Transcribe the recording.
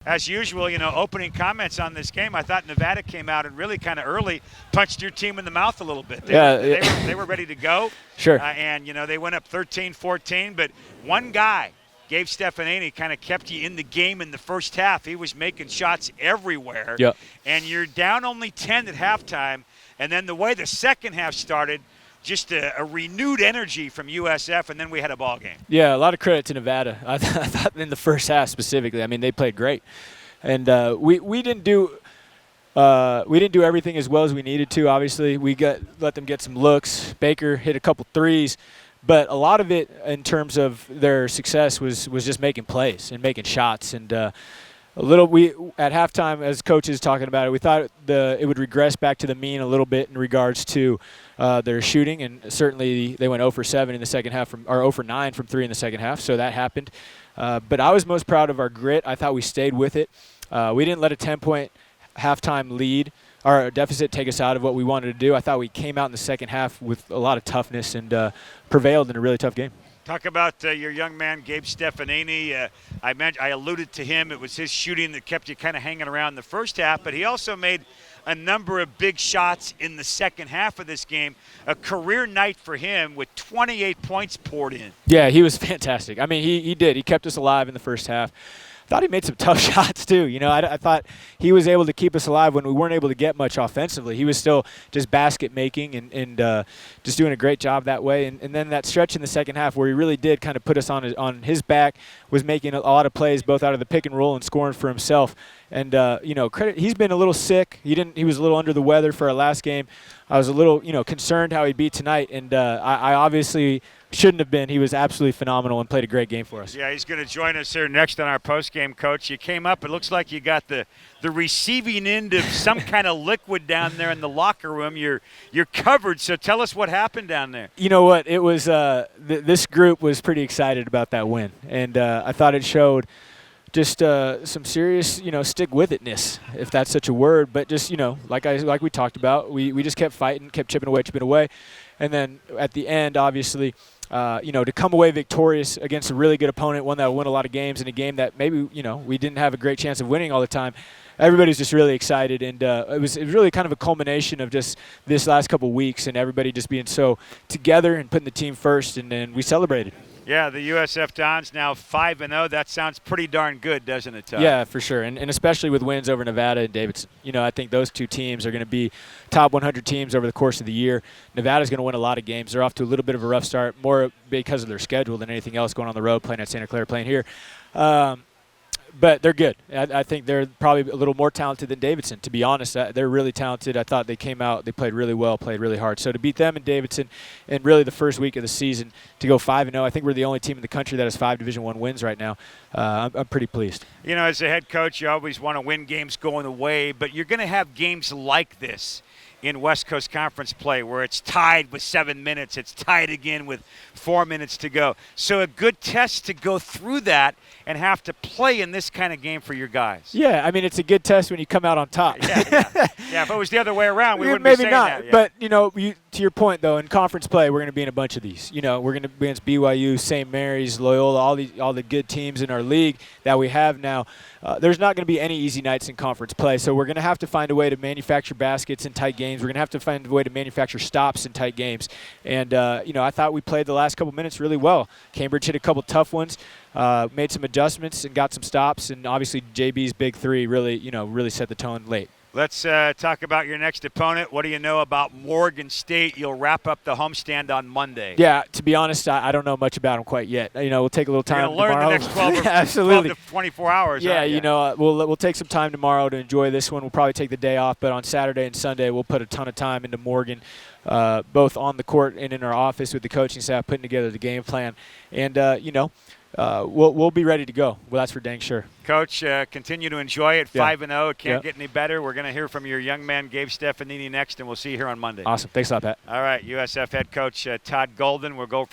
as usual, opening comments on this game, I thought Nevada came out and really kind of early punched your team in the mouth a little bit. They were ready to go. Sure. And they went up 13-14, but one guy, Gabe Stefanini, kind of kept you in the game in the first half. He was making shots everywhere. Yep. And you're down only 10 at halftime, and then the way the second half started, just a renewed energy from USF, and then we had a ball game. Yeah, a lot of credit to Nevada. I thought in the first half specifically. I mean, they played great, and we didn't do everything as well as we needed to. Obviously, we let them get some looks. Baker hit a couple threes, but a lot of it in terms of their success was just making plays and making shots. And we at halftime, as coaches talking about it, we thought it would regress back to the mean a little bit in regards to their shooting, and certainly they went 0 for 7 in the second half, or 0 for 9 from 3 in the second half, so that happened. But I was most proud of our grit. I thought we stayed with it. We didn't let a 10-point halftime lead or deficit take us out of what we wanted to do. I thought we came out in the second half with a lot of toughness and prevailed in a really tough game. Talk about your young man, Gabe Stefanini. I alluded to him. It was his shooting that kept you kind of hanging around the first half, but he also made a number of big shots in the second half of this game. A career night for him with 28 points poured in. Yeah, he was fantastic. I mean, he did. He kept us alive in the first half. Thought he made some tough shots too. I thought he was able to keep us alive when we weren't able to get much offensively. He was still just basket making and just doing a great job that way. And then that stretch in the second half where he really did kind of put us on his back, was making a lot of plays both out of the pick and roll and scoring for himself. And credit, he's been a little sick. He was a little under the weather for our last game. I was a little concerned how he'd be tonight, and I obviously shouldn't have been. He was absolutely phenomenal and played a great game for us. Yeah, he's going to join us here next on our post-game, Coach. You came up. It looks like you got the receiving end of some kind of liquid down there in the locker room. You're covered, so tell us what happened down there. You know what? It was this group was pretty excited about that win, and I thought it showed just some serious, stick-with-itness, if that's such a word. But just, like we talked about, we just kept fighting, kept chipping away. And then at the end, obviously, to come away victorious against a really good opponent, one that will win a lot of games, in a game that maybe, we didn't have a great chance of winning all the time. Everybody's just really excited, and it was really kind of a culmination of just this last couple weeks and everybody just being so together and putting the team first, and then we celebrated. Yeah, the USF Dons now 5-0. That sounds pretty darn good, doesn't it, Todd? Yeah, for sure, and especially with wins over Nevada and Davidson. I think those two teams are going to be top 100 teams over the course of the year. Nevada's going to win a lot of games. They're off to a little bit of a rough start, more because of their schedule than anything else, going on the road, playing at Santa Clara, playing here. But they're good. I think they're probably a little more talented than Davidson, to be honest. They're really talented. I thought they came out, they played really well, played really hard. So to beat them in Davidson in really the first week of the season, to go 5-0, I think we're the only team in the country that has 5 Division I wins right now. I'm pretty pleased. As a head coach, you always want to win games going away, but you're going to have games like this in West Coast Conference play where it's tied with 7 minutes, it's tied again with 4 minutes to go. So a good test to go through that and have to play in this kind of game for your guys. Yeah, I mean, it's a good test when you come out on top. Yeah, if it was the other way around, we wouldn't maybe be saying not. that. Yeah. But, to your point, though, in conference play, we're going to be in a bunch of these. We're going to be against BYU, St. Mary's, Loyola, all the good teams in our league that we have now. There's not going to be any easy nights in conference play, so we're going to have to find a way to manufacture baskets in tight games. We're going to have to find a way to manufacture stops in tight games. And, I thought we played the last couple minutes really well. Cambridge hit a couple tough ones, made some adjustments and got some stops, and obviously JB's big three really set the tone late. Let's talk about your next opponent. What do you know about Morgan State? You'll wrap up the homestand on Monday. Yeah, to be honest, I don't know much about them quite yet. We'll take a little time tomorrow. You're going to learn the next 12 to 24 hours. Yeah, we'll take some time tomorrow to enjoy this one. We'll probably take the day off, but on Saturday and Sunday we'll put a ton of time into Morgan, both on the court and in our office with the coaching staff, putting together the game plan. And, we'll be ready to go. Well, that's for dang sure. Coach, continue to enjoy it. 5-0. It can't get any better. We're going to hear from your young man, Gabe Stefanini, next, and we'll see you here on Monday. Awesome. Thanks a lot, Pat. All right, USF head coach Todd Golden. We'll go